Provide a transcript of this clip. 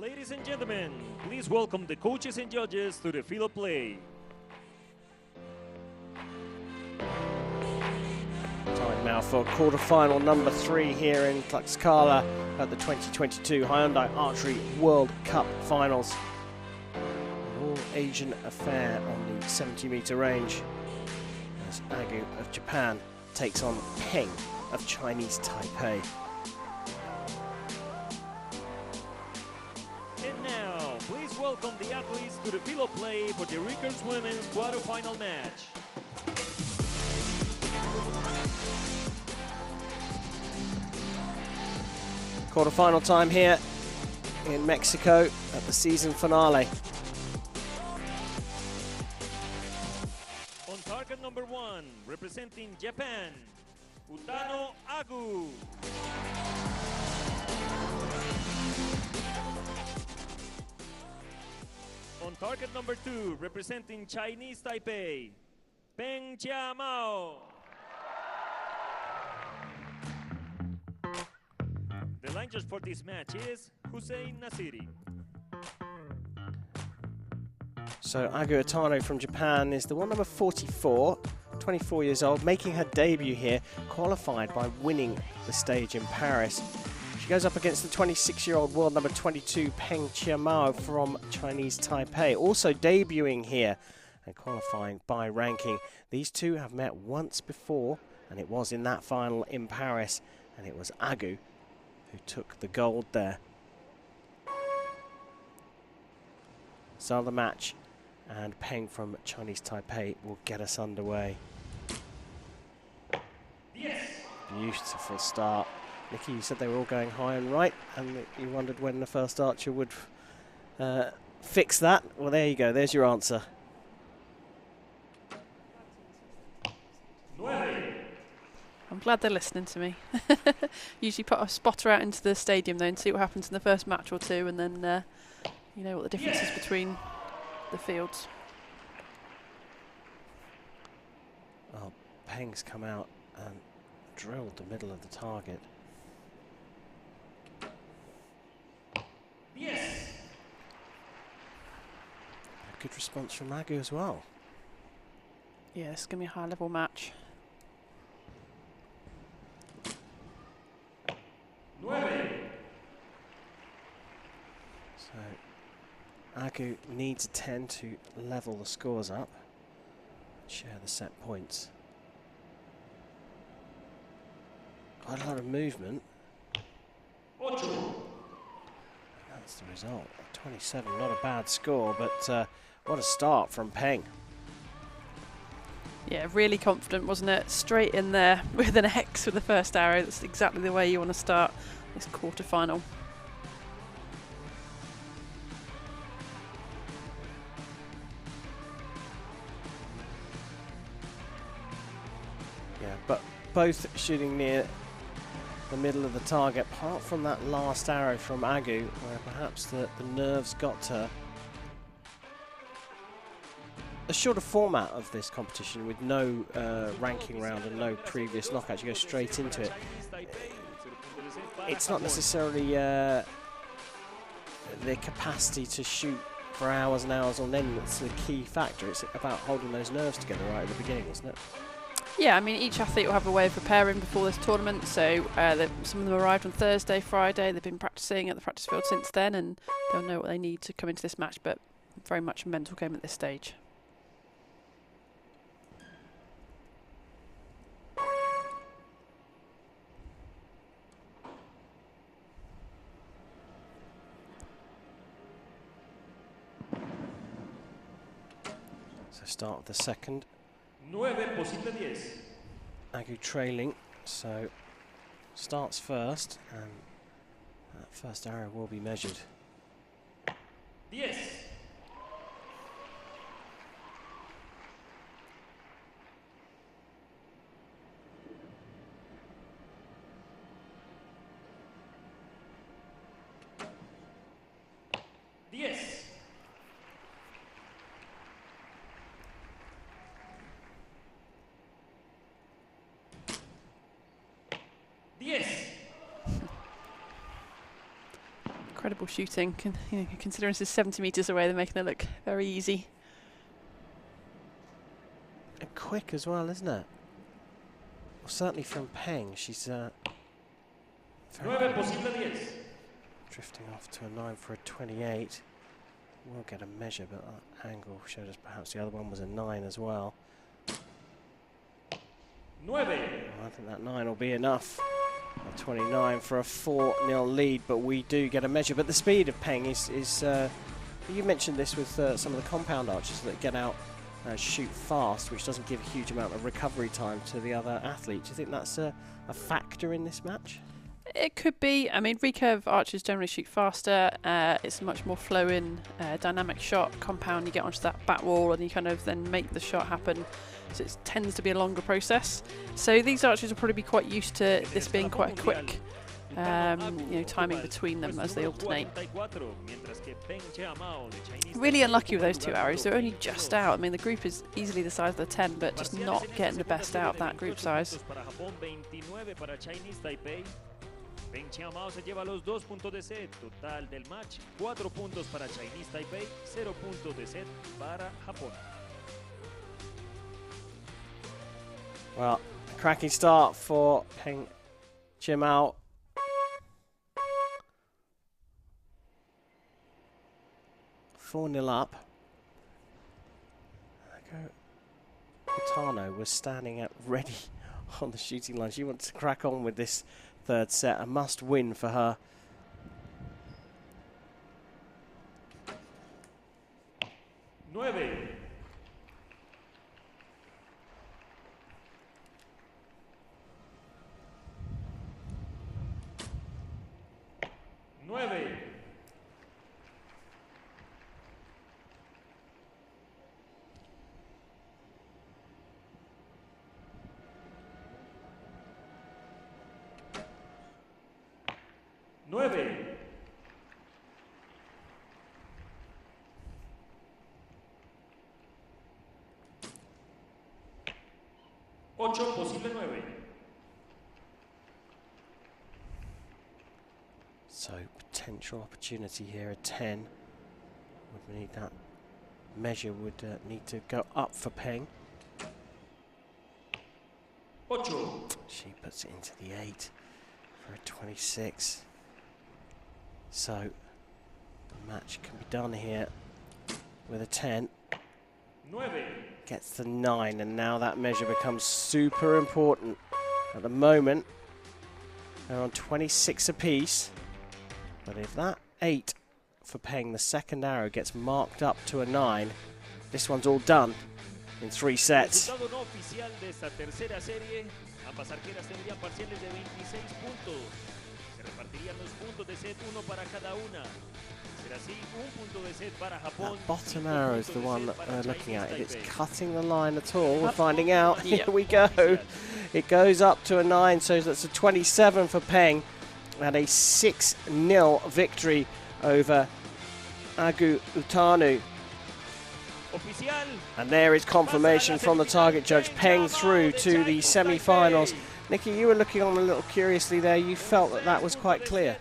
Ladies and gentlemen, please welcome the coaches and judges to the field of play. Time now for quarterfinal number 3 here in Tlaxcala at the 2022 Hyundai Archery World Cup Finals. An all-Asian affair on the 70-meter range as Agu of Japan takes on Peng of Chinese Taipei. And now, please welcome the athletes to the field of play for the Recurve women's quarterfinal match. Quarterfinal time here in Mexico at the season finale. On target number 1, representing Japan, Utano Agu. On target number 2, representing Chinese Taipei, Peng Chia Mao. The line judge for this match is Hussein Nasiri. So Agu Utano from Japan is the one number 44, 24 years old, making her debut here, qualified by winning the stage in Paris. She goes up against the 26-year-old world number 22, Peng Chia Mao from Chinese Taipei, also debuting here and qualifying by ranking. These two have met once before, and it was in that final in Paris, and it was Agu who took the gold there. Start of the match, and Peng from Chinese Taipei will get us underway. Yes. Beautiful start. Nikki, you said they were all going high and right, and you wondered when the first archer would fix that. Well, there you go. There's your answer. I'm glad they're listening to me. Usually put a spotter out into the stadium though and see what happens in the first match or two, and then you know what the difference is between the fields. Well, Peng's come out and drilled the middle of the target. Yes. A good response from Agu as well. Yeah, it's going to be a high level match. So Agu needs a 10 to level the scores up, share the set points. Quite a lot of movement. That's the result. 27, not a bad score, but what a start from Peng. Yeah, really confident, wasn't it? Straight in there with an X with the first arrow. That's exactly the way you want to start this quarter-final. Yeah, but both shooting near the middle of the target, apart from that last arrow from Agu, where perhaps the nerves got to her. A shorter format of this competition with no ranking round and no previous knockouts, you go straight into it. It's not necessarily the capacity to shoot for hours and hours on end that's the key factor. It's about holding those nerves together right at the beginning, isn't it? Yeah, I mean, each athlete will have a way of preparing before this tournament. So some of them arrived on Thursday, Friday. They've been practicing at the practice field since then, and they'll know what they need to come into this match, but very much a mental game at this stage. So start of the second. 9 posible 10. Agu trailing, so starts first, and that first arrow will be measured. 10. Incredible shooting. Considering this is 70 metres away, they're making it look very easy. And quick as well, isn't it? Well, certainly from Peng, she's very drifting off to a 9 for a 28. We'll get a measure, but that angle showed us perhaps the other one was a 9 as well. Well, I think that 9 will be enough. A 29 for a 4-0 lead, but we do get a measure. But the speed of Peng is you mentioned this with some of the compound archers that get out, shoot fast, which doesn't give a huge amount of recovery time to the other athlete. Do you think that's a factor in this match? It could be. I mean, recurve archers generally shoot faster. It's a much more flowing, dynamic shot. Compound, you get onto that back wall and you kind of then make the shot happen. So it tends to be a longer process. So these archers will probably be quite used to this being quite a quick, timing between them as they alternate. Really unlucky with those 2 arrows. They're only just out. I mean, the group is easily the size of the 10, but just not getting the best out of that group size. Peng Chia Mao se lleva los 2 puntos de set. Total del match, 4 puntos para Chinese Taipei, 0 puntos de set para Japón. Well, a cracking start for Peng Chia Mao. Four-0 up. Agu Utano was standing up ready on the shooting line. She wants to crack on with this third set, a must win for her. Nueve. Nueve. Nueve. 8, posible 9. So potential opportunity here at 10. Would need that measure would need to go up for Peng. 8. She puts it into the 8 for a 26. So the match can be done here with a 10. 9. Gets the 9, and now that measure becomes super important. At the moment, they're on 26 apiece. But if that 8 for Peng, the second arrow, gets marked up to a 9, this one's all done in 3 sets. Resultado no oficial de esta tercera serie. Ambas arqueras tendrían parciales de 26 puntos. Se repartirían los puntos de set, uno para cada una. Será así, un punto de set para Japón. That bottom arrow is the one that we're looking at. If it's cutting the line at all, we're finding out. Here we go. It goes up to a 9, so that's a 27 for Peng. And a 6-0 victory over Agu Utano. And there is confirmation from the target judge. Peng through to the semi-finals. Nikki, you were looking on a little curiously there. You felt that that was quite clear.